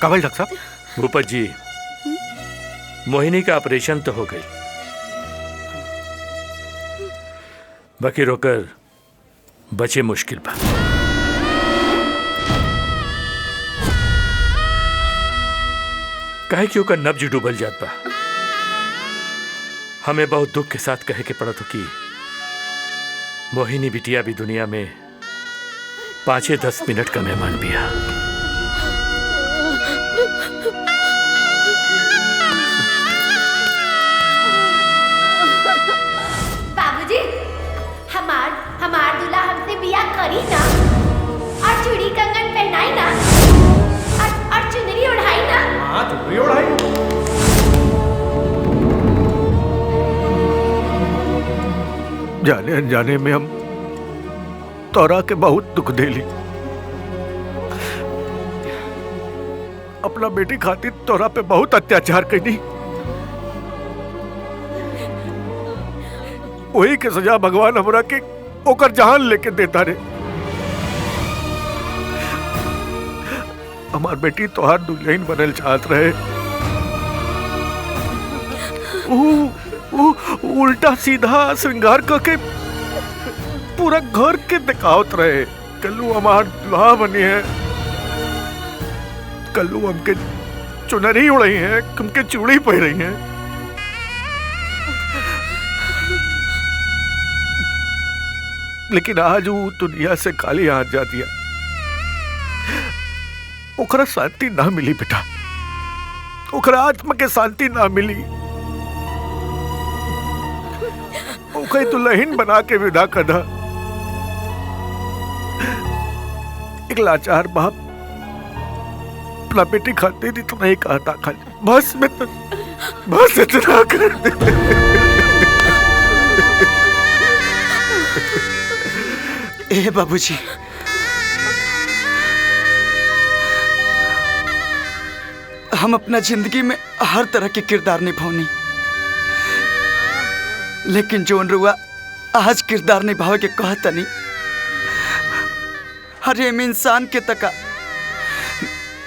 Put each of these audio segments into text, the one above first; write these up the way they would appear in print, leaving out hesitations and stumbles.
काबिल डॉक्टर साहब? भूपत जी, मोहिनी का ऑपरेशन तो हो गई, बाकी रोकर बचे मुश्किल बा। काहे कि ओकर नब्ज डूबल जात बा। हमें बहुत दुख के साथ कहे के पड़त हो कि मोहिनी बिटिया भी दुनिया में 5-10 मिनट का मेहमान बिया। बाबूजी, हमार दूल्हा हमसे बियाह करी ना, और चूड़ी कंगन पहनाई ना, और चुनरी ओढ़ाई ना। हाँ, चुनरी ओढ़ाई। जाने अनजाने में हम तोरा के बहुत दुख देली। अपना बेटी खातिर तोरा पे बहुत अत्याचार कईनी। वही के सजा भगवान हमरा के ओकर जान लेके देता रे। हमार बेटी तोहार दुल्हन बनल चाहत रहे, उल्टा सीधा श्रृंगार करके पूरा घर के दिखावत रहे। कल्लू हमार दुल्हा बनी है, कल्लू हमके चुनरी उड़ाई है, हमके चूड़ी पहन रही है। लेकिन आज वो दुनिया से काली हाथ जा दिया। ओकरा शांति ना मिली बेटा, ओकरा आत्मा के शांति ना मिली। ओके दुल्हन बना के विदा कर दा। एक लाचार बाप अपना बेटी खाते नहीं तो नहीं कहता, खाली बस में तो बस इतना कर दे। ए बाबूजी, हम अपना जिंदगी में हर तरह के किरदार निभावनी, लेकिन जोन रुआ आज किरदार निभावे के कहता नहीं, हर एक इंसान के तका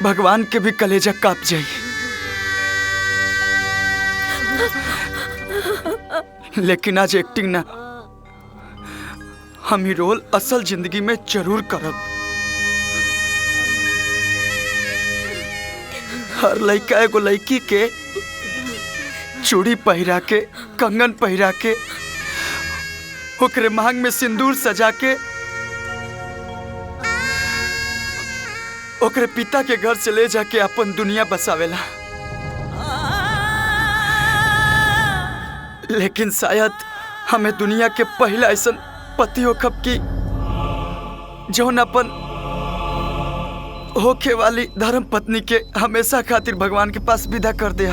भगवान के भी कलेजा कांप जाई। लेकिन आज एक्टिंग ना, हम ही रोल असल जिंदगी में जरूर करब। हर लड़का एगो लड़की के चूड़ी पहिरा के, कंगन पहिरा के, ओकरे मांग में सिंदूर सजा के ओकरे पिता के घर से ले जाके अपन दुनिया बसावेला। लेकिन शायद हमें दुनिया के पहला ऐसा पति होखब की जौन अपन होखे वाली धर्म पत्नी के हमेशा खातिर भगवान के पास विदा कर दे।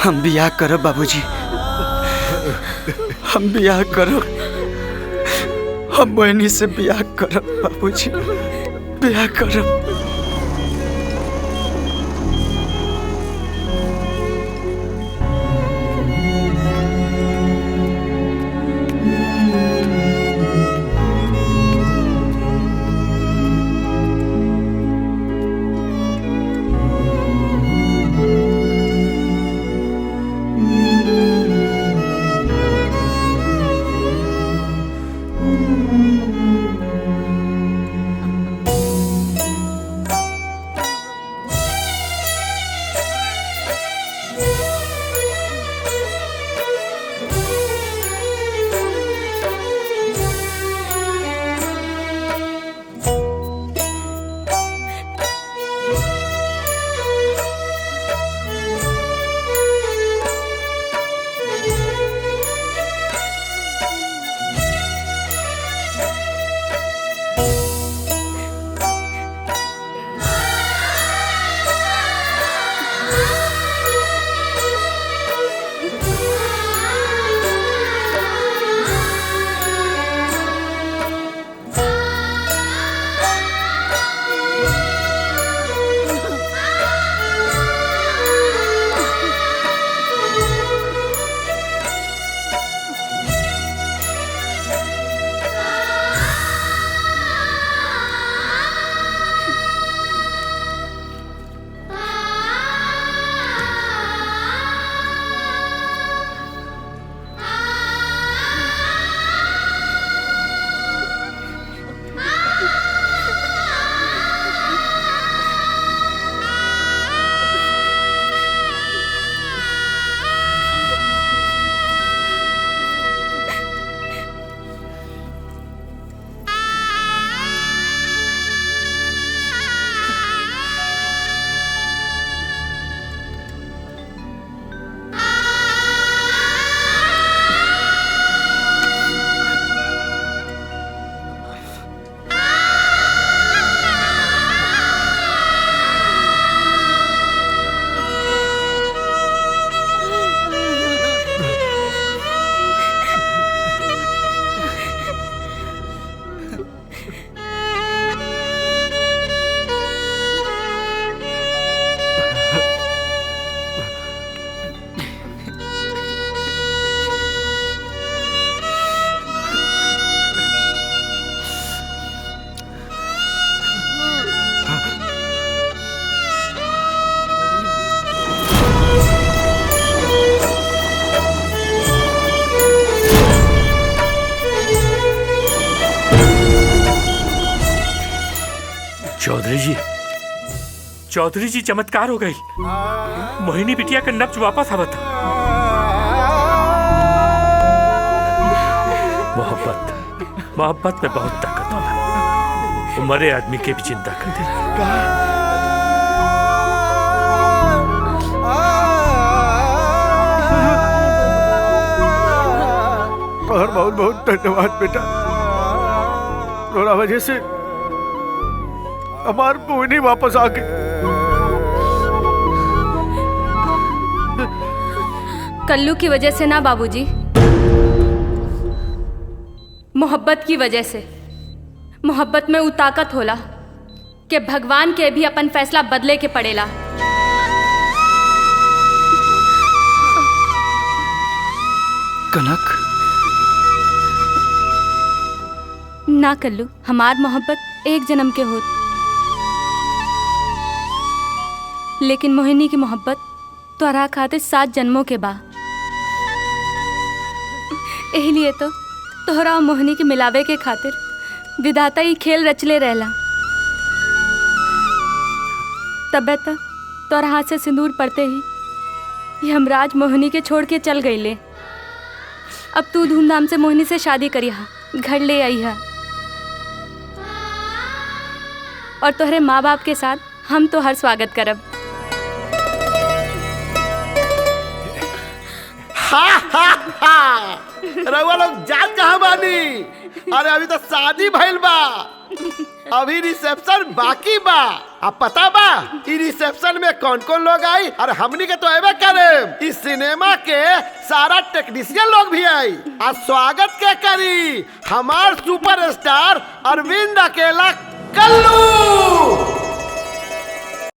हम बियाह करब बाबूजी, हम बियाह करब, हम बहनी से बियाह करब बाबूजी, बियाह करब। चौधरी जी चमत्कार हो गई। मोहिनी बिटिया का नब्ज वापस आवत। मोहब्बत में बहुत ताकत होला। वो मरे आदमी के भी चिंता कर दे। और बहुत बहुत धन्यवाद बेटा। तोरा वजह से हमार मोहिनी वापस आ गई। कल्लू की वजह से ना बाबूजी, मोहब्बत की वजह से। मोहब्बत में वो ताकत होला कि भगवान के भी अपन फैसला बदले के पड़ेला। कनक, ना कल्लू, हमार मोहब्बत एक जन्म के होत, लेकिन मोहिनी की मोहब्बत तोहरा खातिर 7 जन्मों के बा। यही लिए तो तोहरा और मोहिनी के मिलावे के खातिर विधाता ही खेल रचले रहला। तबे तक तोहरा हाथ से सिंदूर पड़ते ही यमराज मोहिनी के छोड़ के चल गईले। अब तू धूमधाम से मोहिनी से शादी करिहा, घर ले आई है, और तोहरे माँ बाप के साथ हम तो हर स्वागत करब। रउआ लोग जान कहाँ बानी? अरे अभी तो शादी भइल बा, अभी रिसेप्शन बाकी बा। अब पता बा ई रिसेप्शन में कौन कौन लोग आई? और हमनी के तो एबे करे इस सिनेमा के सारा टेक्नीशियन लोग भी आई। और स्वागत के करी हमार सुपरस्टार अरविंद अकेला कल्लू।